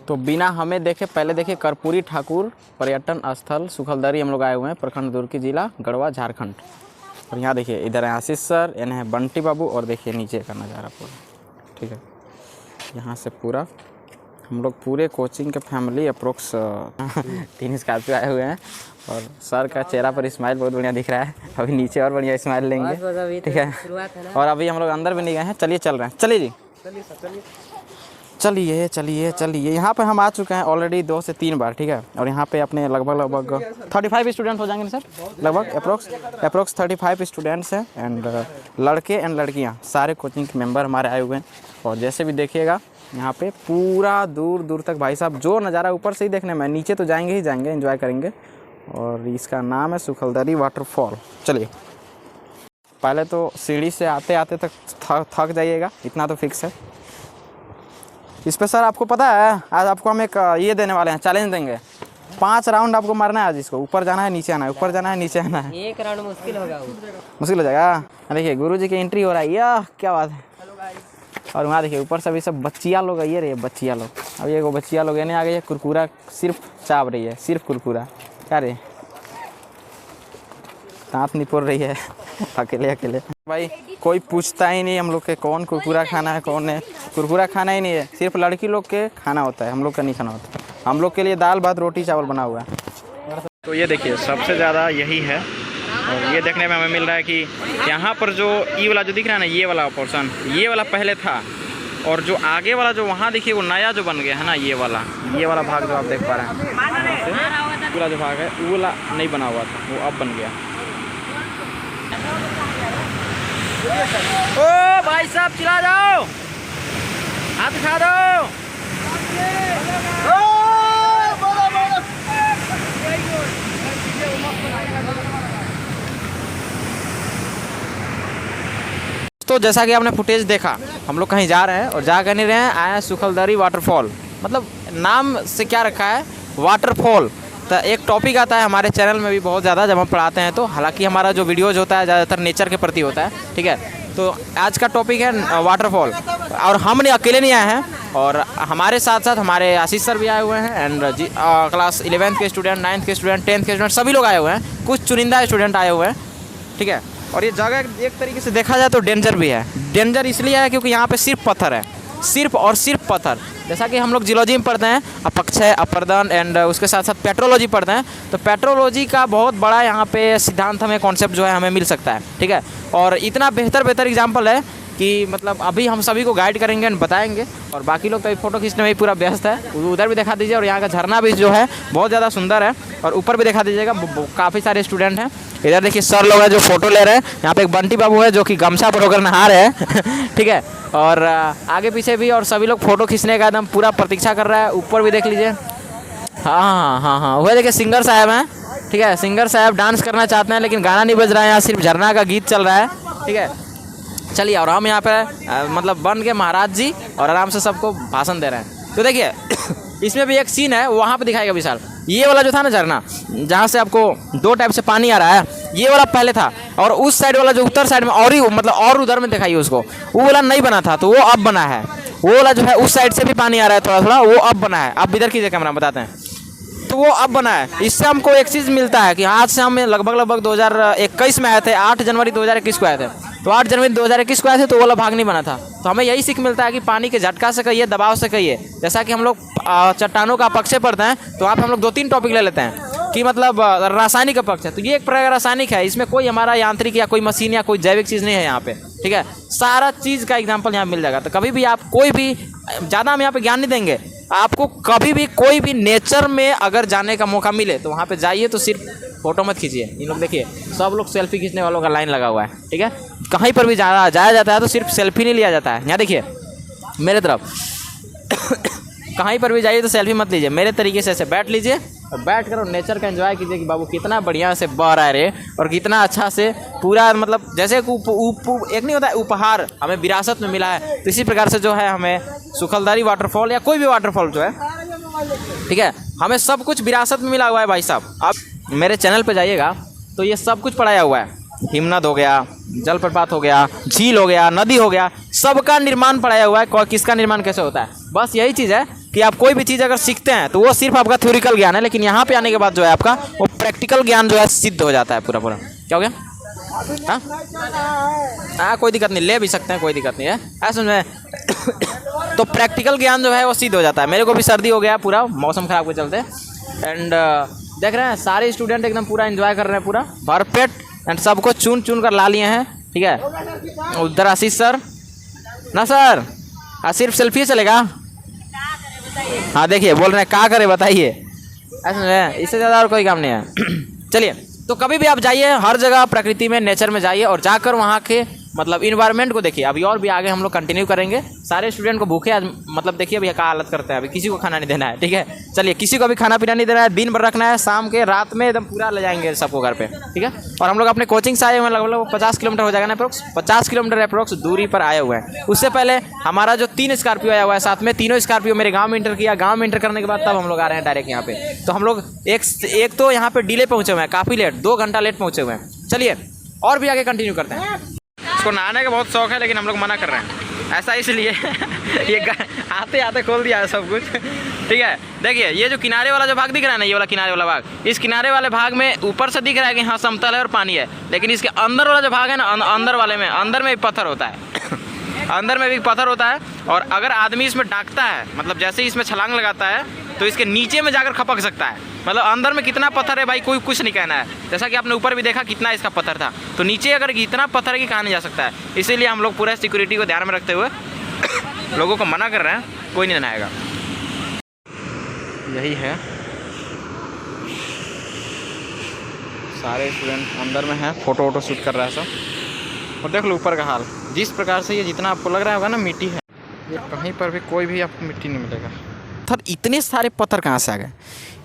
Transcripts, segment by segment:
तो बिना हमें देखे पहले देखे कर्पूरी ठाकुर पर्यटन स्थल सुखलदरी हम लोग आए हुए हैं, प्रखंड दुर्की जिला गढ़वा झारखंड। और यहाँ देखिए इधर है आशीष सर, यानी है बंटी बाबू, और देखिए नीचे का नज़ारा पूरा, ठीक है। यहाँ से पूरा हम लोग पूरे कोचिंग के फैमिली अप्रोक्स 3 स्कॉर्पियो आए हुए हैं। और सर का चेहरा पर स्माइल बहुत बढ़िया दिख रहा है। अभी नीचे और बढ़िया स्माइल लेंगे, ठीक है। और अभी हम लोग अंदर भी नहीं गए हैं, चलिए चल रहे हैं, चलिए जी चलिए चलिए चलिए। यहाँ पे हम आ चुके हैं ऑलरेडी 2 से 3 बार, ठीक है। और यहाँ पे अपने लगभग 35 स्टूडेंट हो जाएंगे ना सर, लगभग अप्रोक्स 35 स्टूडेंट्स हैं। एंड लड़के एंड लड़कियाँ सारे कोचिंग के मेंबर हमारे आए हुए हैं। और जैसे भी देखिएगा यहाँ पे पूरा दूर दूर तक भाई साहब जो नज़ारा ऊपर से ही देखने में, नीचे तो जाएंगे ही जाएंगे, एंजॉय करेंगे। और इसका नाम है सुखलदरी वाटरफॉल। चलिए पहले तो सीढ़ी से आते आते तक थक जाइएगा, इतना तो फिक्स है। इस पे सर आपको पता है आज आपको हम एक ये देने वाले हैं, चैलेंज देंगे। 5 राउंड आपको मारना है आज इसको, ऊपर जाना है नीचे आना है, ऊपर जाना है नीचे आना है। एक राउंड मुश्किल होगा, मुश्किल हो जाएगा। देखिए गुरुजी की एंट्री हो रहा है, यह क्या बात है। और वहाँ देखिए ऊपर से भी सब बच्चियाँ लोग आई है, बच्चियाँ लोग। अब ये बच्चियाँ लोग नहीं आ गई है, कुरकुरा सिर्फ चाप रही है, सिर्फ कुरकुरा। क्या रे दांत निपोर रही है अकेले अकेले। भाई कोई पूछता ही नहीं हम लोग के कौन कुरकुरा खाना है कौन है। कुरकुरा खाना ही नहीं है, सिर्फ लड़की लोग के खाना होता है, हम लोग का नहीं खाना होता। हम लोग के लिए दाल भात रोटी चावल बना हुआ है। तो ये देखिए सबसे ज़्यादा यही है। और ये देखने में हमें मिल रहा है कि यहाँ पर जो ये वाला जो दिख रहा है ना, ये वाला पोर्शन, ये वाला पहले था। और जो आगे वाला जो वहाँ देखिए वो नया जो बन गया है ना, ये वाला भाग जो आप देख पा रहे हैं, पूरा जो भाग है वो वाला नहीं बना हुआ था, वो अब बन गया। ओ भाई साहब चिल्ला जाओ, हाथ उठा दो। तो जैसा कि आपने फुटेज देखा, हम लोग कहीं जा रहे हैं और जा कर नहीं रहे हैं, आए हैं सुखलदरी वाटरफॉल। मतलब नाम से क्या रखा है, वाटरफॉल। तो एक टॉपिक आता है हमारे चैनल में भी बहुत ज़्यादा जब हम पढ़ाते हैं, तो हालांकि हमारा जो वीडियोज़ होता है ज़्यादातर नेचर के प्रति होता है, ठीक है। तो आज का टॉपिक है वाटरफॉल। और हम अकेले नहीं आए हैं, और हमारे साथ साथ हमारे आशीष सर भी आए हुए हैं। एंड क्लास 11th के स्टूडेंट, 9th के स्टूडेंट, 10th के स्टूडेंट सभी लोग आए हुए हैं। कुछ चुनिंदा स्टूडेंट आए हुए हैं, ठीक है। और ये जगह एक तरीके से देखा जाए तो डेंजर भी है। डेंजर इसलिए है क्योंकि यहाँ पे सिर्फ पत्थर है, सिर्फ और सिर्फ पत्थर। जैसा कि हम लोग जियोलॉजी में पढ़ते हैं, अपक्षय, अपर्दन एंड उसके साथ साथ पेट्रोलॉजी पढ़ते हैं, तो पेट्रोलॉजी का बहुत बड़ा यहाँ पे सिद्धांत हमें कॉन्सेप्ट जो है हमें मिल सकता है, ठीक है। और इतना बेहतर एग्जाम्पल है कि मतलब अभी हम सभी को गाइड करेंगे एंड बताएंगे। और बाकी लोग तो अभी फ़ोटो खींचने में ही पूरा व्यस्त है, उधर भी दिखा दीजिए। और यहाँ का झरना भी जो है बहुत ज़्यादा सुंदर है, और ऊपर भी दिखा दीजिएगा, काफ़ी सारे स्टूडेंट हैं। इधर देखिए सर लोग हैं जो फोटो ले रहे हैं। यहाँ पे एक बंटी बाबू है जो कि गमछा पर होकर नहा रहे हैं ठीक है। और आगे पीछे भी और सभी लोग फ़ोटो खींचने का एकदम पूरा प्रतीक्षा कर रहा है। ऊपर भी देख लीजिए, हाँ वह देखिए सिंगर साहब हैं, ठीक है। सिंगर साहब डांस करना चाहते हैं लेकिन गाना नहीं बज रहा है, यहाँ सिर्फ झरना का गीत चल रहा है, ठीक है। चलिए, और हम यहाँ पे मतलब बन के महाराज जी और आराम से सबको भाषण दे रहे हैं। तो देखिए इसमें भी एक सीन है, वहाँ पे दिखाएगा विशाल। ये वाला जो था ना झरना, जहाँ से आपको 2 टाइप से पानी आ रहा है, ये वाला पहले था। और उस साइड वाला जो उत्तर साइड में और ही मतलब और उधर में दिखाइए उसको, वो वाला नहीं बना था, तो वो अब बना है। वो वाला जो है उस साइड से भी पानी आ रहा है थोड़ा थोड़ा, वो अब बना है। आप इधर कीजिए कैमरा, बताते हैं। तो वो अब बना है। इससे हमको एक चीज़ मिलता है कि आज से हम लगभग 2021 में आए थे, 8 जनवरी 2021 को आए थे। तो 8 जनवरी 2021 को आए थे, तो वो वाला भाग नहीं बना था। तो हमें यही सीख मिलता है कि पानी के झटका से कहिए, दबाव से कहिए। जैसा कि हम लोग चट्टानों का अपक्षय पढ़ते हैं, तो वहाँ पे हम लोग 2-3 टॉपिक ले लेते हैं कि मतलब रासायनिक अपक्षय। तो ये एक प्रकार रासायनिक है, इसमें कोई हमारा यांत्रिक या कोई मशीन या कोई जैविक चीज़ नहीं है यहाँ पे, ठीक है। सारा चीज़ का एग्जाम्पल यहाँ मिल जाएगा। तो कभी भी आप कोई भी ज़्यादा हम यहाँ पे ज्ञान नहीं देंगे आपको। कभी भी कोई भी नेचर में अगर जाने का मौका मिले तो वहाँ पे जाइए, तो सिर्फ फोटो मत खींचिए। इन लोग देखिए सब लोग सेल्फी खींचने वालों का लाइन लगा हुआ है, ठीक है। कहीं पर भी जाया जाता है तो सिर्फ सेल्फी नहीं लिया जाता है। यहाँ देखिए मेरे तरफ कहीं पर भी जाइए तो सेल्फी मत लीजिए, मेरे तरीके से ऐसे बैठ लीजिए और बैठ कर नेचर का एंजॉय कीजिए कि बाबू कितना बढ़िया से बह रहा है रे, और कितना अच्छा से पूरा मतलब जैसे एक नहीं होता है उपहार हमें विरासत में मिला है, तो इसी प्रकार से जो है हमें सुखलदरी वाटरफॉल या कोई भी वाटरफॉल जो है, ठीक है, हमें सब कुछ विरासत में मिला हुआ है भाई साहब। आप मेरे चैनल पर जाइएगा तो ये सब कुछ पढ़ाया हुआ है। हिमनद हो गया, जलप्रपात हो गया, झील हो गया, नदी हो गया, सबका निर्माण पढ़ाया हुआ है। किसका निर्माण कैसे होता है, बस यही चीज़ है कि आप कोई भी चीज़ अगर सीखते हैं तो वो सिर्फ आपका थ्योरिकल ज्ञान है, लेकिन यहाँ पे आने के बाद जो है आपका वो प्रैक्टिकल ज्ञान जो है सिद्ध हो जाता है पूरा पूरा। क्या हो गया? हाँ हाँ, कोई दिक्कत नहीं, ले भी सकते हैं, कोई दिक्कत नहीं है, ऐसा समझ में। तो प्रैक्टिकल ज्ञान जो है वो सिद्ध हो जाता है। मेरे को भी सर्दी हो गया पूरा मौसम खराब के चलते, एंड देख रहे हैं सारे स्टूडेंट एकदम पूरा एंजॉय कर रहे हैं, पूरा भरपेट, एंड सबको चुन चुन कर ला लिए हैं। ठीक है, उधर आशीष सर ना सर, सिर्फ सेल्फी चलेगा? हाँ देखिए बोल रहे हैं क्या करें बताइए, ऐसा इससे ज़्यादा और कोई काम नहीं है। चलिए, तो कभी भी आप जाइए, हर जगह प्रकृति में, नेचर में जाइए और जाकर वहाँ के मतलब इन्वायरमेंट को देखिए। अभी और भी आगे हम लोग कंटिन्यू करेंगे। सारे स्टूडेंट को भूखे आज मतलब देखिए अभी क्या हालत करते हैं, अभी किसी को खाना नहीं देना है। ठीक है, चलिए, किसी को भी खाना पीना नहीं देना है, दिन भर रखना है, शाम के रात में एकदम पूरा ले जाएंगे सबको घर पे। ठीक है, और हम लोग अपने कोचिंग से आए हुए हैं, लगभग 50 किलोमीटर हो जाएगा ना अप्रोक्स, 50 किलोमीटर अप्रोक्स दूरी पर आए हुए हैं। उससे पहले हमारा जो 3 स्कॉर्पियो आया हुआ है साथ में, तीनों स्कॉर्पियो मेरे गाँव में इंटर किया। गाँव में इंटर करने के बाद तब हम लोग आ रहे हैं डायरेक्ट यहाँ पे। तो हम लोग एक तो यहाँ पे डिले पहुँचे हुए हैं, काफ़ी लेट, 2 घंटा लेट पहुँचे हुए हैं। चलिए और भी आगे कंटिन्यू करते हैं। इसको नहाने का बहुत शौक है, लेकिन हम लोग मना कर रहे हैं। ऐसा इसलिए ये आते आते खोल दिया है सब कुछ। ठीक है, देखिए ये जो किनारे वाला जो भाग दिख रहा है ना, ये वाला किनारे वाला भाग, इस किनारे वाले भाग में ऊपर से दिख रहा है कि हाँ समतल है और पानी है, लेकिन इसके अंदर वाला जो भाग है ना, अंदर वाले में, अंदर में भी पत्थर होता है। अंदर में भी पत्थर होता है, और अगर आदमी इसमें डांकता है, मतलब जैसे ही इसमें छलांग लगाता है, तो इसके नीचे में जाकर खपक सकता है। मतलब अंदर में कितना पत्थर है भाई, कोई कुछ नहीं कहना है। जैसा कि आपने ऊपर भी देखा कितना इसका पत्थर था, तो नीचे अगर इतना पत्थर है कि कहा नहीं जा सकता है। इसीलिए हम लोग पूरा सिक्योरिटी को ध्यान में रखते हुए लोगों को मना कर रहे हैं, कोई नहीं नहाएगा। यही है, सारे स्टूडेंट अंदर में हैं, फ़ोटो वोटो शूट कर रहा है सब। और देख लो ऊपर का हाल, जिस प्रकार से ये जितना आपको लग रहा होगा ना मिट्टी है, ये कहीं पर भी कोई भी आपको मिट्टी नहीं मिलेगा। पत्थर, इतने सारे पत्थर कहाँ से आ गए,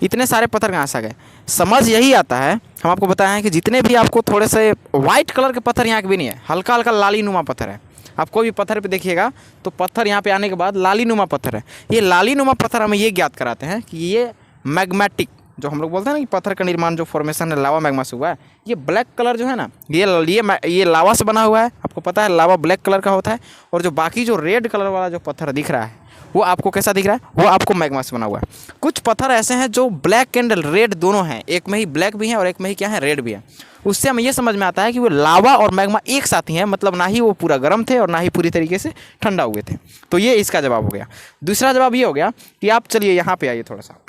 इतने सारे पत्थर कहाँ से आ गए? समझ यही आता है, हम आपको बताए हैं कि जितने भी आपको थोड़े से वाइट कलर के पत्थर यहाँ के भी नहीं है, हल्का हल्का लाली नुमा पत्थर है। आप कोई भी पत्थर पे देखिएगा तो पत्थर यहाँ पे आने के बाद लाली नुमा पत्थर है। ये लाली नुमा पत्थर हमें ये ज्ञात कराते हैं कि ये मैग्मेटिक, जो हम लोग बोलते हैं ना कि पत्थर का निर्माण जो फॉर्मेशन है लावा मैग्मा से हुआ है, ये ब्लैक कलर जो है ना, ये लावा से बना हुआ है। आपको पता है लावा ब्लैक कलर का होता है, और जो बाकी जो रेड कलर वाला जो पत्थर दिख रहा है वो आपको कैसा दिख रहा है, वो आपको मैग्मा से बना हुआ है। कुछ पत्थर ऐसे हैं जो ब्लैक एंड रेड दोनों हैं, एक में ही ब्लैक भी है और एक में ही क्या है, रेड भी है। उससे हमें ये समझ में आता है कि वो लावा और मैग्मा एक साथ ही हैं, मतलब ना ही वो पूरा गर्म थे और ना ही पूरी तरीके से ठंडा हुए थे। तो ये इसका जवाब हो गया। दूसरा जवाब ये हो गया कि आप चलिए यहाँ पे आइए, थोड़ा सा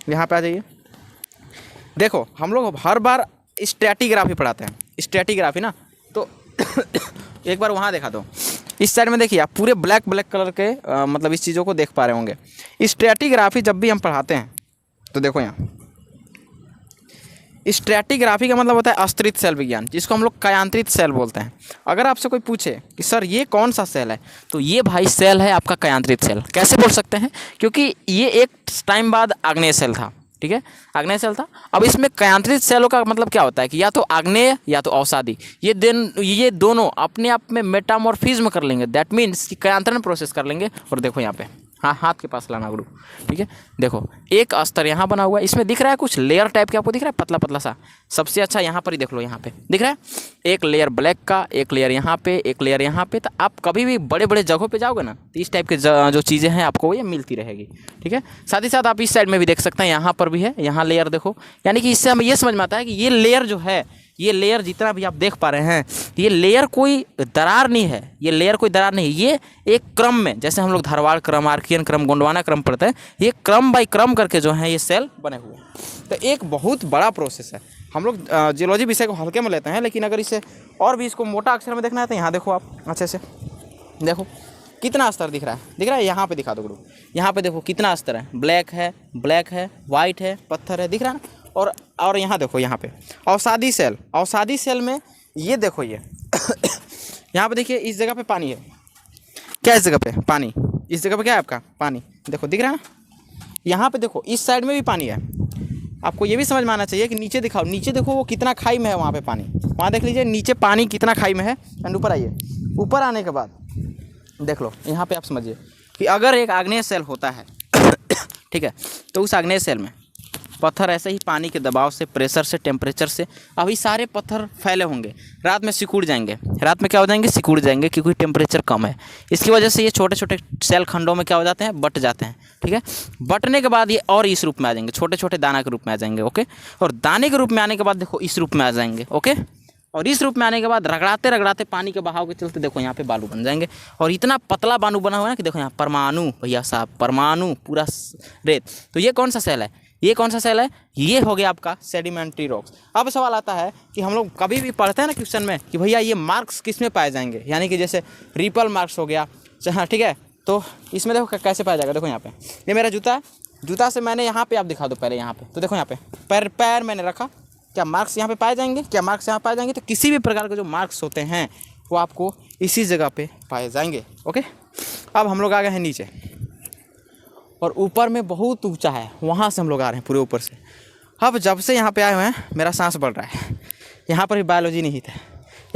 यहाँ पे आ जाइए। देखो हम लोग हर बार स्ट्रैटिग्राफी पढ़ाते हैं, स्ट्रैटिग्राफी ना, तो एक बार वहाँ देखा दो, इस साइड में देखिए आप पूरे ब्लैक कलर के मतलब इस चीज़ों को देख पा रहे होंगे। स्ट्रैटिग्राफी जब भी हम पढ़ाते हैं तो देखो यहाँ, स्ट्रैटिग्राफी का मतलब होता है अस्त्रित सेल विज्ञान, जिसको हम लोग कयांत्रित सेल बोलते हैं। अगर आपसे कोई पूछे कि सर ये कौन सा सेल है, तो ये भाई सेल है आपका कयांत्रित सेल। कैसे बोल सकते हैं? क्योंकि ये एक टाइम बाद आग्नेय सेल था। ठीक है, आग्नेय सेल था। अब इसमें कयांत्रित सेलों का मतलब क्या होता है कि या तो आग्नेय या तो अवसादी, ये दोनों अपने आप में मेटामॉर्फिज्म कर लेंगे। दैट मीन्स कि कयांत्रण प्रोसेस कर लेंगे। और देखो यहाँ पे, हाँ हाथ के पास लाना गुरु, ठीक है, देखो एक अस्तर यहाँ बना हुआ है, इसमें दिख रहा है कुछ लेयर टाइप के, आपको दिख रहा है पतला पतला सा। सबसे अच्छा यहाँ पर ही देख लो, यहाँ पे दिख रहा है एक लेयर ब्लैक का, एक लेयर यहाँ पे, एक लेयर यहाँ पे। तो आप कभी भी बड़े बड़े जगहों पे जाओगे ना, तो इस टाइप के जो चीज़ें हैं आपको ये मिलती रहेगी। ठीक है, साथ ही साथ आप इस साइड में भी देख सकते हैं, यहाँ पर भी है, यहाँ लेयर देखो। यानी कि इससे हमें ये समझ में आता है कि ये लेयर जो है, ये लेयर जितना भी आप देख पा रहे हैं, ये लेयर कोई दरार नहीं है, ये लेयर कोई दरार नहीं है। ये एक क्रम में, जैसे हम लोग धारवाड़ क्रम, आर्कियन क्रम, गोंडवाना क्रम पढ़ते हैं, ये क्रम बाय क्रम करके जो है ये सेल बने हुए हैं। तो एक बहुत बड़ा प्रोसेस है। हम लोग जियोलॉजी विषय को हल्के में लेते हैं, लेकिन अगर इसे और भी इसको मोटा अक्षर में देखना है तो यहाँ देखो आप अच्छे से, देखो कितना स्तर दिख रहा है, दिख रहा है? यहाँ पे दिखा दो गुरु, यहाँ पे देखो कितना स्तर है, ब्लैक है, वाइट है, पत्थर है, दिख रहा है ना? और यहाँ देखो, यहाँ पे अवसादी सेल में ये देखो, ये यहाँ पे देखिए, इस जगह पे पानी है। क्या इस जगह पे पानी, इस जगह पे क्या है आपका पानी, देखो दिख रहा है ना? यहाँ पे देखो इस साइड में भी पानी है। आपको ये भी समझ में आना चाहिए कि नीचे दिखाओ, नीचे देखो वो कितना खाई में है, वहाँ पे पानी, वहाँ देख लीजिए नीचे पानी कितना खाई में है। एंड ऊपर आइए, ऊपर आने के बाद देख लो, यहाँ पे आप समझिए कि अगर एक आग्नेय सेल होता है ठीक है, तो उस आग्नेय सेल में पत्थर ऐसे ही पानी के दबाव से, प्रेशर से, टेम्परेचर से अभी सारे पत्थर फैले होंगे, रात में सिकुड़ जाएंगे। रात में क्या हो जाएंगे? सिकुड़ जाएंगे, क्योंकि टेम्परेचर कम है। इसकी वजह से ये छोटे छोटे सेल खंडों में क्या हो जाते हैं? बट जाते हैं। ठीक है, बटने के बाद ये और इस रूप में आ जाएंगे, छोटे छोटे दाना के रूप में आ जाएंगे। ओके, और दाने के रूप में आने के बाद देखो इस रूप में आ जाएंगे। ओके, और इस रूप में आने के बाद रगड़ाते रगड़ाते पानी के बहाव के चलते देखो यहाँ पे बालू बन जाएंगे। और इतना पतला बालू बना हुआ है ना कि देखो यहाँ परमाणु, भैया साहब, परमाणु पूरा रेत। तो ये कौन सा सेल है? ये कौन सा सेल है? ये हो गया आपका सेडिमेंट्री रॉक्स। अब सवाल आता है कि हम लोग कभी भी पढ़ते हैं ना क्वेश्चन में कि भैया ये मार्क्स किस में पाए जाएंगे, यानी कि जैसे रिपल मार्क्स हो गया। हाँ ठीक है, तो इसमें देखो कैसे पाया जाएगा। देखो यहाँ पे ये मेरा जूता है, जूता से मैंने यहाँ पे, आप दिखा दो पहले यहाँ पे, तो देखो यहाँ पे पैर मैंने रखा, क्या मार्क्स यहाँ पे पाए जाएंगे? क्या मार्क्स यहाँ पाए जाएंगे? तो किसी भी प्रकार के जो मार्क्स होते हैं वो आपको इसी जगह पे पाए जाएंगे। ओके, अब हम लोग आ गए हैं नीचे, और ऊपर में बहुत ऊंचा है, वहाँ से हम लोग आ रहे हैं पूरे ऊपर से। अब जब से यहाँ पे आए हुए हैं मेरा सांस बढ़ रहा है। यहाँ पर भी बायोलॉजी नहीं था,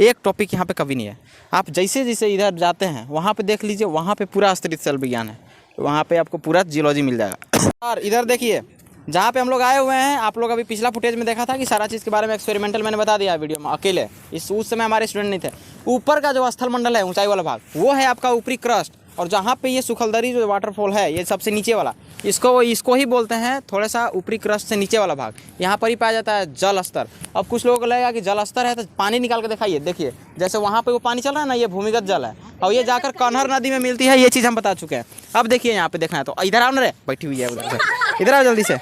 एक टॉपिक यहाँ पे कभी नहीं है। आप जैसे जैसे इधर जाते हैं वहाँ पे देख लीजिए, वहाँ पे पूरा स्तरित सेल विज्ञान है, तो वहाँ पे आपको पूरा जियोलॉजी मिल जाएगा। और इधर देखिए जहाँ पे हम लोग आए हुए हैं, आप लोग अभी पिछला फुटेज में देखा था कि सारा चीज़ के बारे में एक्सपेरिमेंटल मैंने बता दिया वीडियो में अकेले। उस समय हमारे स्टूडेंट नहीं थे। ऊपर का जो स्थल मंडल है, ऊंचाई वाला भाग, वो है आपका ऊपरी क्रस्ट। और जहाँ पे ये सुखलदरी जो वाटरफॉल है, ये सबसे नीचे वाला, इसको ही बोलते हैं थोड़ा सा ऊपरी क्रस्ट से नीचे वाला भाग। यहाँ पर ही पाया जाता है जल स्तर। अब कुछ लोगों को लगेगा कि जल स्तर है तो पानी निकाल के दिखाइए। देखिए जैसे वहाँ पे वो पानी चल रहा है ना, ये भूमिगत जल है, और ये जाकर कन्हर नदी में मिलती है। ये चीज़ हम बता चुके हैं। अब देखिए यहाँ पे देखना है तो इधर आओ ना रे, बैठी हुई है उधर से, इधर आओ जल्दी से,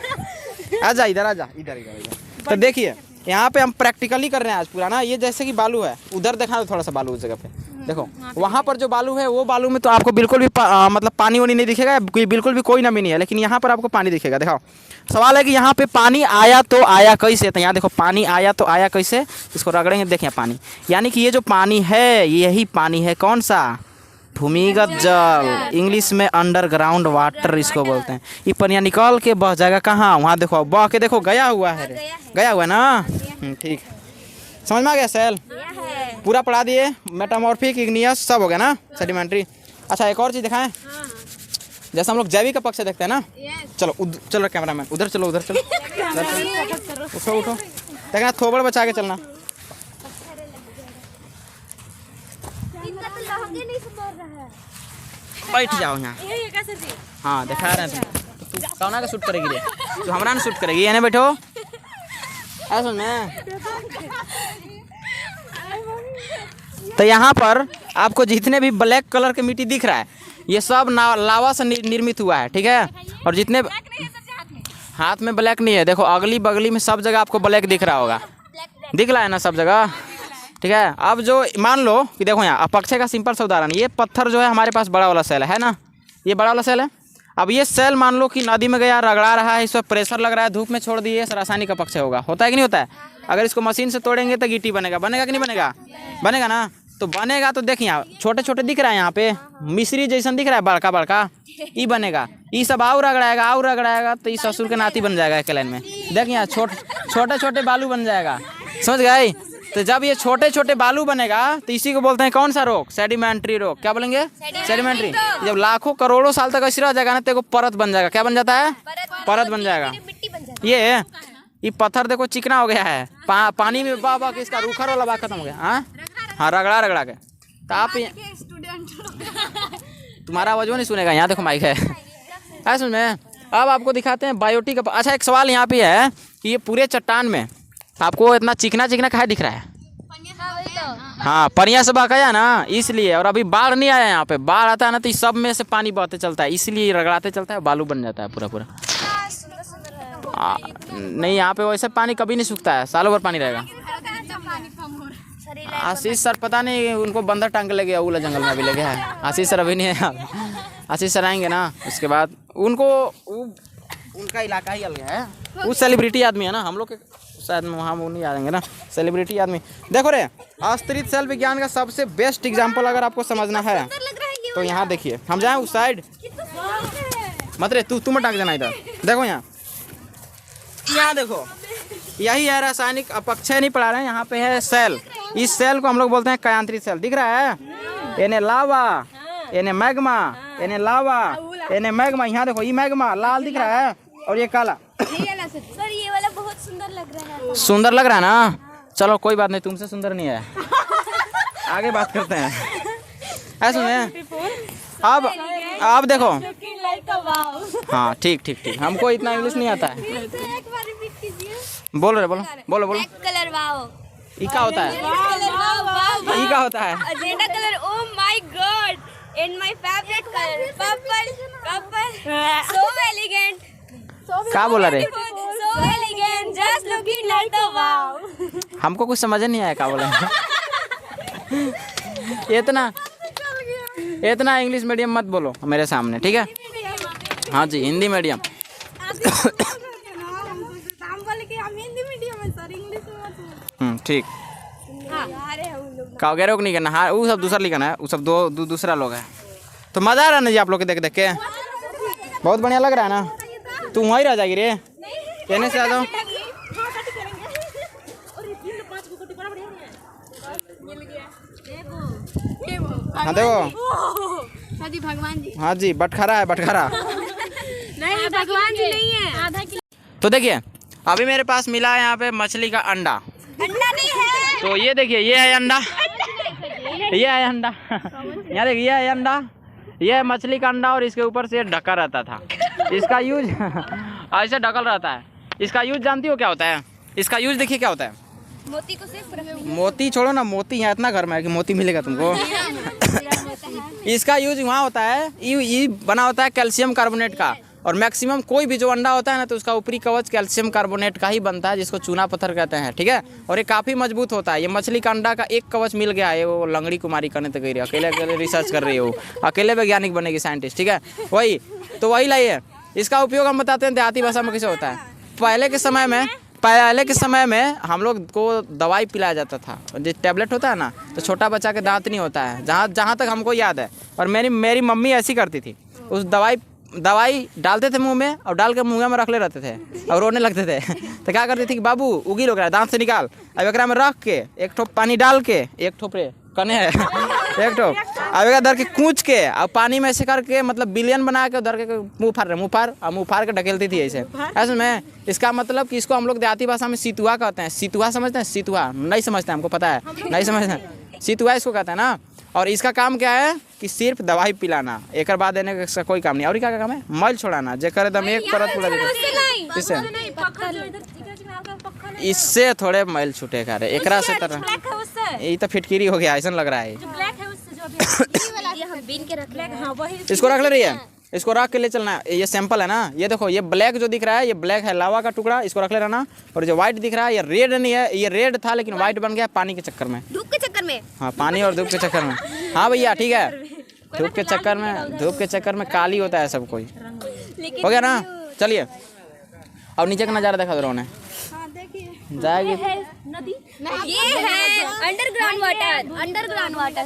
आजा इधर, आजा इधर। तो देखिए यहाँ पे हम प्रैक्टिकली कर रहे हैं आज पूरा ना। ये जैसे कि बालू है, उधर देखा तो थोड़ा सा बालू उस जगह पे देखो, वहाँ पर जो बालू है वो बालू में तो आपको बिल्कुल भी मतलब पानी वानी नहीं दिखेगा, बिल्कुल भी कोई नमी नहीं है, लेकिन यहाँ पर आपको पानी दिखेगा। देखो सवाल है कि यहाँ पे पानी आया तो आया कैसे? तो यहाँ देखो पानी आया तो आया कैसे, इसको रगड़ेंगे, देखें पानी, यानी कि ये जो पानी है यही पानी है, कौन सा? भूमिगत जल, इंग्लिश में अंडरग्राउंड वाटर इसको बोलते हैं। ये पनिया निकल के बह जाएगा कहाँ? वहाँ देखो, बह के देखो गया हुआ है, गया हुआ है ना। ठीक, समझ में आ गया? सेल पूरा पढ़ा दिए, मेटामॉर्फिक, इग्नियस सब हो गया ना, सेडिमेंट्री। अच्छा एक और चीज़ दिखाएं, जैसे हम लोग जैविक का पक्ष देखते हैं ना। चलो चलो कैमरामैन उधर चलो, उधर चलो, उठो उठो, देखना थोबड़ बचा के चलना। बैठ जाओ यहाँ। हाँ दिखा रहे हैं तुम, तू कौना का शूट करेगी रे? तू हमारा ना शूट करेगी, यानी बैठो ऐसा ना। तो यहाँ पर आपको जितने भी ब्लैक कलर के मिट्टी दिख रहा है, ये सब लावा से निर्मित हुआ है। ठीक है, और जितने हाथ में ब्लैक नहीं है, देखो अगली बगली में सब जगह आपको ब्लैक दिख रहा होगा, दिख रहा है ना सब जगह। ठीक है, अब जो मान लो कि देखो यहाँ अपक्षय का सिंपल सा उदाहरण, ये पत्थर जो है हमारे पास बड़ा वाला सेल है ना, ये बड़ा वाला सेल है। अब ये सेल मान लो कि नदी में गया, रगड़ा रहा है, इस पर प्रेशर लग रहा है, धूप में छोड़ दिए, रासायनिक अपक्षय होगा। होता है कि नहीं होता है? अगर इसको मशीन से तोड़ेंगे तो गिट्टी बनेगा, बनेगा कि नहीं बनेगा? बनेगा ना। तो बनेगा तो देखिए यहाँ छोटे छोटे दिख रहा है, यहाँ पे मिश्री जैसन दिख रहा है, बड़का बड़का, ये बनेगा, ये सब और रगड़ाएगा तो ये ससुर के नाती बन जाएगा एक लाइन में। देख यहाँ छोटे छोटे बालू बन जाएगा, समझ गए? तो जब ये छोटे छोटे बालू बनेगा तो इसी को बोलते हैं कौन सा रोग? सेडिमेंट्री रोग। क्या बोलेंगे? सेडिमेंट्री। जब लाखों करोड़ों साल तक ऐसे रह जाएगा ना तो एक परत बन जाएगा। क्या बन जाता है? परत बन जाएगा। ये पत्थर देखो चिकना हो गया है, पानी में बा के इसका रूखर वाला बात खत्म हो गया। हाँ रगड़ा के। तो आप तुम्हारा आवाज नहीं सुनेगा, यहाँ देखो माइक है, सुन में। अब आपको दिखाते हैं बायोटिक। अच्छा एक सवाल यहाँ पे है कि ये पूरे चट्टान में आपको इतना चिकना काहे दिख रहा है? हाँ पनिया से बकाया ना, इसलिए। और अभी बाढ़ नहीं आया यहाँ पे, बाढ़ आता है ना तो इस सब में से पानी बहते चलता है, इसलिए रगड़ाते चलता है, बालू बन जाता है पूरा। नहीं यहाँ पे वैसे पानी कभी नहीं सूखता है, सालों भर पानी रहेगा। आशीष सर पता नहीं उनको बंदर टांग के ले गया, उला जंगल में अभी ले गया है। आशीष सर अभी नहीं है, आशीष सर आएंगे ना उसके बाद। उनका इलाका ही अलग है, वो सेलिब्रिटी आदमी है ना, हम लोग के शायद वहाँ वो नहीं आएंगे ना, सेलिब्रिटी आदमी। देखो रे, आस्तरित सेल विज्ञान का सबसे बेस्ट एग्जाम्पल अगर आपको समझना है तो यहाँ देखिए, हम जाएँ उस साइड मत रे, तू मत टांग जाना इधर। देखो यहाँ देखो, यही है रासायनिक अपक्षय, नहीं पढ़ा रहे हैं, यहाँ पे है सेल। इस सेल को हम लोग बोलते हैं कायांतरित सेल। दिख रहा है? इन्हें लावा, इन्हें मैग्मा, इन्हें लावा, इन्हें मैग्मा। यहाँ देखो ये मैग्मा लाल दिख रहा है, और ये काला। सर ये वाला बहुत सुंदर लग रहा है। सुंदर लग रहा है ना? चलो कोई बात नहीं, तुमसे सुंदर नहीं है। आगे बात करते हैं। ऐसा सुनिए, अब देखो। हाँ ठीक ठीक ठीक, हमको इतना इंग्लिश नहीं आता है। बोलो रे, बोलो बोलो बोलो। Colour wow. ई क्या होता है? ई क्या होता है? Agenda colour. Oh my God, and my favourite colour purple. Purple so elegant. क्या बोला रे? So elegant, just looking like the wow. हमको कुछ समझ नहीं आया क्या बोला। इतना इंग्लिश मीडियम मत बोलो मेरे सामने, ठीक है? हाँ जी, हिंदी मीडियम। ठीक। क्या कह रहे हो? नहीं करना। हाँ वो सब दूसरा लिखना है, वो सब दूसरा लोग है। तो मजा आ रहा है ना जी आप लोग के देख देख के? बहुत बढ़िया लग रहा है ना? तू वहीं रह जाएगी रे, कहने से आ जाओ। हाँ देखो, भगवान जी। हाँ जी, बटखरा है, बटखरा। नहीं भगवान जी नहीं है। तो देखिए, अभी मेरे पास मिला है यहाँ पे मछली का अंडा। अंडा नहीं है। तो ये देखिए, ये है अंडा, ये है अंडा। यहाँ देखिए, ये है अंडा, ये है मछली का अंडा, और इसके ऊपर से ढका रहता था। इसका यूज ऐसे ढकल रहता है। इसका यूज जानती हो क्या होता है? इसका यूज देखिए क्या होता है। मोती को सिर्फ मोती छोड़ो ना, मोती यहाँ इतना घर में है कि मोती मिलेगा तुमको। इसका यूज वहाँ होता है, ये बना होता है कैल्शियम कार्बोनेट का। और मैक्सिमम कोई भी जो अंडा होता है ना, तो उसका ऊपरी कवच कैल्शियम कार्बोनेट का ही बनता है, जिसको चूना पत्थर कहते हैं, ठीक है? और ये काफ़ी मजबूत होता है। ये मछली का अंडा का एक कवच मिल गया है, वो लंगड़ी कुमारी करने तक गई रही, अकेले अकेले रिसर्च कर रही है, वो अकेले वैज्ञानिक बनेगी, साइंटिस्ट, ठीक है? वही लाइए। इसका उपयोग हम बताते हैं देहाती भाषा में कैसे होता है। पहले के समय में हम लोग को दवाई पिलाया जाता था। जो टैबलेट होता है ना, तो छोटा बच्चा के दांत नहीं होता है, जहाँ तक हमको याद है। और मेरी मम्मी ऐसी करती थी, उस दवाई डालते थे मुंह में, और डाल के मुंह में रख ले रहते थे और रोने लगते थे। तो क्या करती थी कि बाबू उगी लोग रहा है, दांत से निकाल, अब एक में रख के एक ठोप पानी डाल के, एक ठोप रे कने है एक ठोप, अब एक धर के कूच के, अब पानी में ऐसे करके मतलब बिलियन बना के धर के मुँह फाड़ के ढकेलती थी ऐसे। ऐसे में इसका मतलब कि इसको हम लोग देहाती भाषा में सितुआ कहते हैं। सितुआ समझते हैं? सितुआ नहीं समझते, हमको पता है नहीं समझते हैं। सितुआ इसको कहते हैं ना। और इसका काम क्या है कि सिर्फ दवाई पिलाना, एक बाद देने का इसका कोई काम नहीं। और क्या काम है? मैल छोड़ाना, जे करे दम एक परत पूरा देते। इससे थोड़े मैल छूटेगा रे, एकरा से तरह ये तो फिटकिरी हो गया, ऐसा लग रहा है। इसको रख ले रही है, इसको रख के ले चलना है। ये सैंपल है ना, ये देखो, ये ब्लैक जो दिख रहा है, ये ब्लैक है लावा का टुकड़ा, इसको रख ले रहना। और जो व्हाइट दिख रहा है, ये रेड नहीं है, ये रेड था लेकिन व्हाइट बन गया पानी के चक्कर में, धूप के चक्कर में। हाँ, पानी और धूप के चक्कर में। हाँ भैया ठीक है, धूप के चक्कर में काली होता है सब कोई। हो गया ना? चलिए अब नीचे का नज़ारा देखा दो ने जाएगी। नदी ये है अंडरग्राउंड वाटर।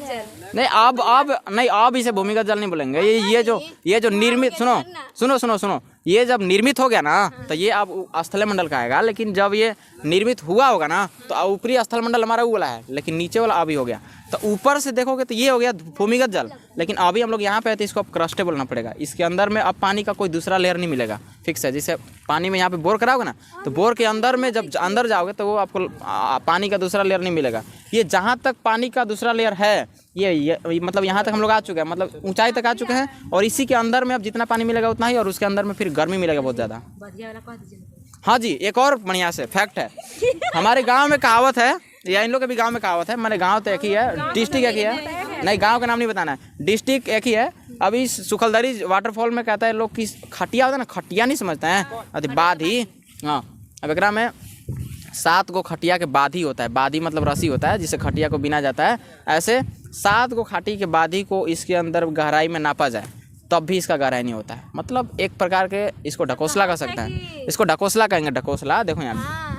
नहीं, अब इसे भूमिगत जल नहीं बोलेंगे। ये जो निर्मित, सुनो, ये जब निर्मित हो गया ना, तो ये अब स्थल मंडल का आएगा। लेकिन जब ये निर्मित हुआ होगा ना, तो ऊपरी स्थल मंडल हमारा वो वाला है, लेकिन नीचे वाला अभी हो गया। तो ऊपर से देखोगे तो ये हो गया भूमिगत जल, लेकिन अभी हम लोग यहाँ पे है तो इसको अब क्रस्टे बोलना पड़ेगा। इसके अंदर में अब पानी का कोई दूसरा लेयर नहीं मिलेगा, फिक्स है। जैसे पानी में यहाँ पे बोर कराओगे ना, तो बोर के अंदर में जब अंदर जाओगे तो वो आपको पानी का दूसरा लेयर नहीं मिलेगा। ये जहाँ तक पानी का दूसरा लेयर है, ये मतलब यहाँ तक हम लोग आ चुके हैं, मतलब ऊंचाई तक आ चुके हैं। और इसी के अंदर में अब जितना पानी मिलेगा उतना ही, और उसके अंदर में फिर गर्मी मिलेगा बहुत ज़्यादा। हाँ जी, एक और बढ़िया से फैक्ट है, हमारे गाँव में कहावत है, या इन लोग के भी गांव में कहावत है, मैंने गांव तो एक ही है, डिस्ट्रिक्ट एक ही है, नहीं गांव का नाम नहीं बताना है, डिस्ट्रिक्ट एक ही है। अभी सुखलदरी वाटरफॉल में कहता है लोग कि खटिया होता है ना, खटिया नहीं समझते हैं, अरे बाधी। हाँ, अब एकरा में 7 गो खटिया के बाधी होता है। बाधी मतलब रस्सी होता है जिससे खटिया को बिना जाता है। ऐसे 7 गो खाटी के बाधी को इसके अंदर गहराई में नापा जाए तब भी इसका गहराई नहीं होता है। मतलब एक प्रकार के इसको ढकोसला कह सकते हैं, इसको ढकोसला कहेंगे, ढकोसला। देखो यहाँ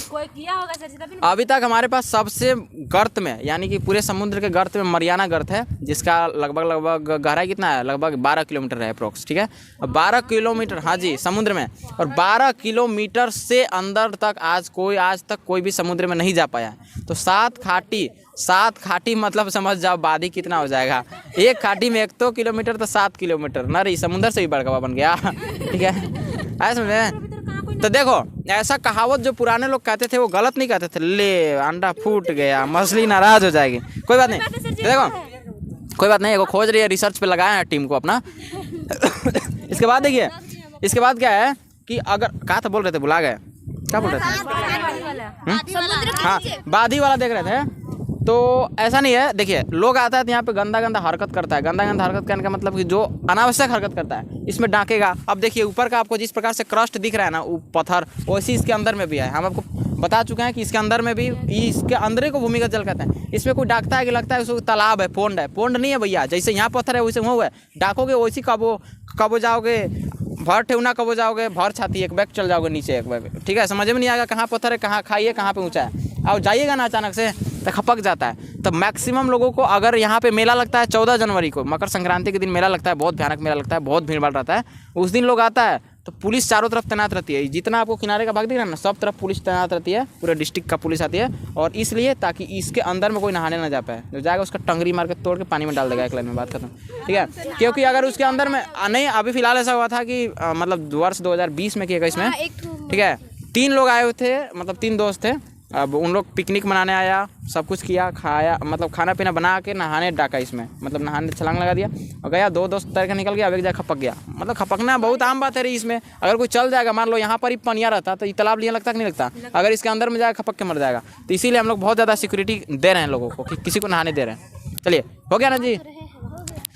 कोई किया होगा सर। अभी तक हमारे पास सबसे गर्त में, यानी कि पूरे समुद्र के गर्त में मरियाना गर्त है, जिसका लगभग गहराई कितना है, लगभग 12 किलोमीटर है अप्रोक्स, ठीक है। 12 किलोमीटर, हाँ जी, समुद्र में। और 12 किलोमीटर से अंदर तक आज तक कोई भी समुद्र में नहीं जा पाया है। तो 7 खाटी मतलब समझ जाओ बाधी कितना हो जाएगा। एक खाटी में 1 किलोमीटर तो 7 किलोमीटर, ना रही समुद्र से भी बड़का बन गया, ठीक है। आया समझ में? तो देखो ऐसा कहावत जो पुराने लोग कहते थे वो गलत नहीं कहते थे, ले अंडा फूट गया मछली नाराज हो जाएगी, कोई बात नहीं। देखो कोई बात नहीं, वो खोज रही है, रिसर्च पे लगाए हैं टीम को अपना। इसके बाद देखिए, इसके बाद क्या है कि अगर कहा था बोल रहे थे, भुला गए क्या बोल रहे थे? हाँ बाधी वाला देख रहे थे। तो ऐसा नहीं है, देखिए लोग आता है तो यहाँ पे गंदा गंदा हरकत करता है। गंदा गंदा हरकत करने का मतलब कि जो अनावश्यक हरकत करता है इसमें डांकेगा। अब देखिए ऊपर का आपको जिस प्रकार से क्रस्ट दिख रहा है ना वो पत्थर, वैसे इसके अंदर में भी है। हम आपको बता चुके हैं कि इसके अंदर में भी, इसके अंदर को भूमिगत जल कहते हैं। इसमें कोई डाकता है कि लगता है उसको तालाब है, पोंड है? पोंड नहीं है भैया, जैसे यहाँ पत्थर है वैसे वहाँ है। डाकोगे वैसी कबो जाओगे, भर ठेवना कबो जाओगे, भर छाती एक बैग चल जाओगे नीचे एक बैग, ठीक है? समझ में नहीं आएगा कहाँ पत्थर है, कहाँ खाई है, कहाँ पे ऊँचा है। और जाइएगा ना अचानक से तो खपक जाता है। तो मैक्सिमम लोगों को अगर यहाँ पे मेला लगता है 14 जनवरी को, मकर संक्रांति के दिन मेला लगता है, बहुत भयानक मेला लगता है, बहुत भीड़ भाड़ रहता है। उस दिन लोग आता है तो पुलिस चारों तरफ तैनात रहती है। जितना आपको किनारे का भाग दिख रहा है ना, सब तरफ पुलिस तैनात रहती है, पूरे डिस्ट्रिक्ट का पुलिस आती है। और इसलिए ताकि इसके अंदर में कोई नहाने ना जा पाए, जो जाएगा उसका टंगरी मार के तोड़ के पानी में डाल देगा, एक लाइन में बात खत्म, ठीक है? क्योंकि अगर उसके अंदर में नहीं, अभी फिलहाल ऐसा हुआ था कि मतलब वर्ष 2020 में किया गया इसमें, ठीक है? 3 लोग आए हुए थे, मतलब 3 दोस्त थे। अब उन लोग पिकनिक मनाने आया, सब कुछ किया, खाया, मतलब खाना पीना बना के नहाने डाका इसमें, मतलब नहाने छलांग लगा दिया और गया। 2 दोस्त तैर के निकल गया, अब एक जगह खपक गया। मतलब खपकना बहुत आम बात है रही इसमें। अगर कोई चल जाएगा, मान लो यहाँ पर ही पनिया रहता तो ये तालाब लिया लगता कि नहीं लगता? अगर इसके अंदर में जाएगा खपक के मर जाएगा। तो इसीलिए हम लोग बहुत ज़्यादा सिक्योरिटी दे रहे हैं लोगों को कि किसी को नहाने दे रहे हैं। चलिए हो गया ना जी,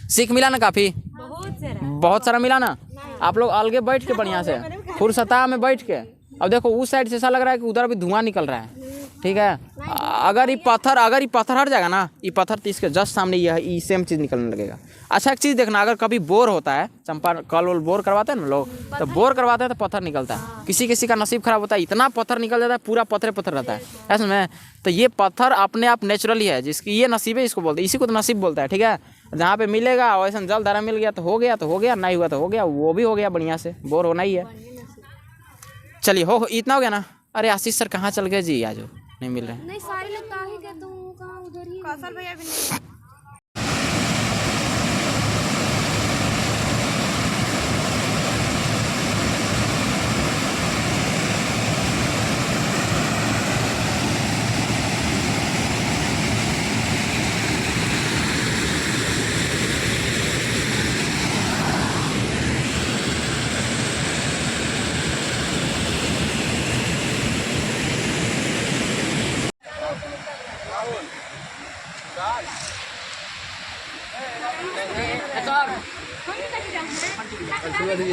सीख मिला ना, काफ़ी बहुत सारा मिला ना। आप लोग अलगे बैठ के बढ़िया से फुर्सता में बैठ के, अब देखो उस साइड से ऐसा लग रहा है कि उधर भी धुआं निकल रहा है, ठीक है? अगर ये पत्थर हट जाएगा ना, ये पत्थर तो इसके जस्ट सामने ये सेम चीज़ निकलने लगेगा। अच्छा एक चीज़ देखना, अगर कभी बोर होता है, चंपा कल वल बोर करवाते हैं ना लोग, तो बोर करवाते हैं तो पत्थर निकलता है। किसी किसी का नसीब खराब होता है, इतना पत्थर निकल जाता है, पूरा पत्थर रहता है ऐसे में। तो ये पत्थर अपने आप नेचुरली है, जिसकी ये नसीब है इसको बोलते हैं, इसी को तो नसीब बोलता है, ठीक है? जहाँ पे मिलेगा वैसा जल धारा मिल गया तो हो गया, नहीं हुआ तो हो गया, वो भी हो गया बढ़िया से, बोर होना ही है। चलिए हो इतना हो गया ना। अरे आशीष सर कहाँ चल गए जी, आज नहीं मिल रहे? नहीं सारे लोग कहाँ ही गए, तो कहाँ उधर ही कौशल भैया भी नहीं।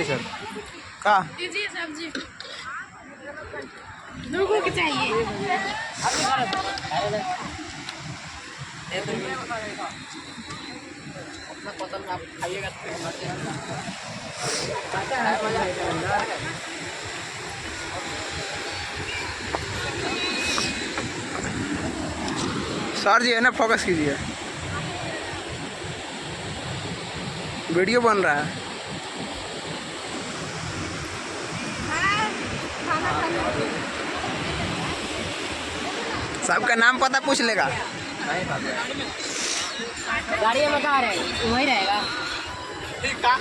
सर का दीजिए सब्जी, लोगों को चाहिए। सर जी है ना, फोकस कीजिए, वीडियो बन रहा है। सबका नाम पता पूछ लेगा। गाड़ी में कहाँ रहे, वही रहेगा। ठीक है,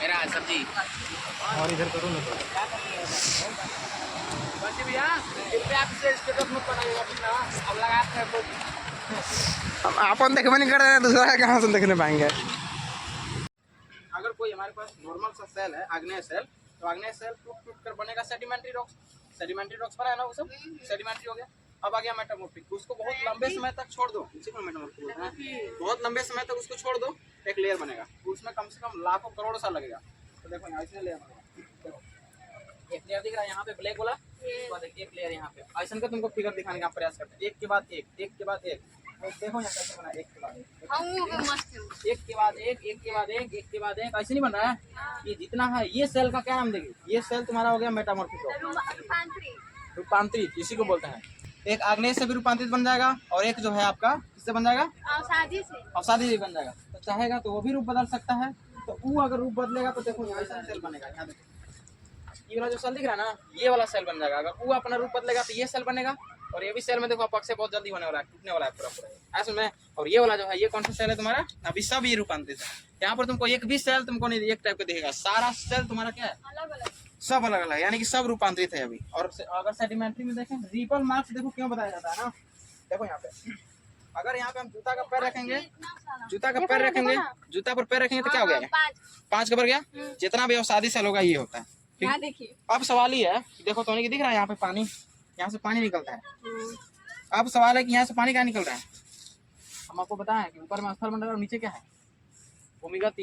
मेरा सब्जी और इधर करो ना अपन देखने नहीं कर रहे हैं, दूसरा कहाँ से देखने पाएंगे? अगर कोई हमारे पास नॉर्मल सा सेल है, आग्नेय सेल, तो आग्नेय सेल टूट कर बनेगा सेडिमेंट्री रॉक्स। सेडिमेंट्री रॉक्स बना है ना, वो सब सेडिमेंट्री हो गया। अब आ गया मेटामॉर्फिक, उसको बहुत लंबे समय तक छोड़ दो, इसी को मेटामॉर्फिक बोलते हैं। बहुत लंबे समय तक उसको छोड़ दो, एक लेयर बनेगा, उसमें कम से कम लाखों करोड़ साल लगेगा। तो देखो यहाँ इसमें लेयर बनेगा, देखो एक लेयर दिख रहा है यहाँ पे ब्लैक वाला, उसके बाद एक लेयर यहाँ पे। ऐसा का तुमको फिगर दिखाने का प्रयास करते हैं, एक के बाद एक, एक के बाद एक। देखो यहाँ कैसे बना, एक के बाद एक, एक के बाद एक, एक के बाद एक, एक के बाद एक, ऐसे नहीं बन रहा है। ये जितना है, ये सेल का क्या नाम देगी? ये सेल तुम्हारा हो गया मेटामॉर्फिक, रूपांतरित, इसी को बोलते हैं। एक आग्नेय से भी रूपांतरित बन जाएगा, और एक जो है आपका किससे बन जाएगा? अवसादी से बन जाएगा। तो चाहेगा तो वो भी रूप बदल सकता है। तो वो अगर रूप बदलेगा तो देखो ऐसा सेल बनेगा। यहाँ देखो ये वाला जो सेल दिख रहा है ना, ये वाला सेल बन जाएगा। अगर वो अपना रूप बदलेगा तो ये सेल बनेगा, और ये भी सेल में देखो आप से बहुत जल्दी होने वाला है, टूटने वाला है पूरा पूरा ऐसे में। और ये वाला जो है ये कौन सा सेल है तुम्हारा, अभी सब ये रूपांतरित है। यहाँ पर तुमको एक भी सेल तुमको नहीं एक टाइप का दिखेगा, सारा सेल तुम्हारा क्या है अलग अलग। सब अलग अलग, यानी कि सब रूपांतरित है अभी। और अगर सेडिमेंट्री में देखें रिपल मार्क्स देखो क्यों बताया जाता है ना, देखो यहाँ पे अगर यहाँ पे हम जूता का पैर रखेंगे, जूता का पैर रखेंगे, जूता पर पैर रखेंगे तो क्या हो गया, 5 कबर गया। जितना भी अवसादी सेल होगा ये होता है। यहाँ देखिए अब सवाल ही है, देखो तो दिख रहा है यहाँ पे पानी, यहाँ से पानी निकलता है। अब सवाल है कि यहाँ से पानी क्या निकल रहा है, हम आपको बताएं कि ऊपर में स्थल मंडल और नीचे क्या है, भूमिगत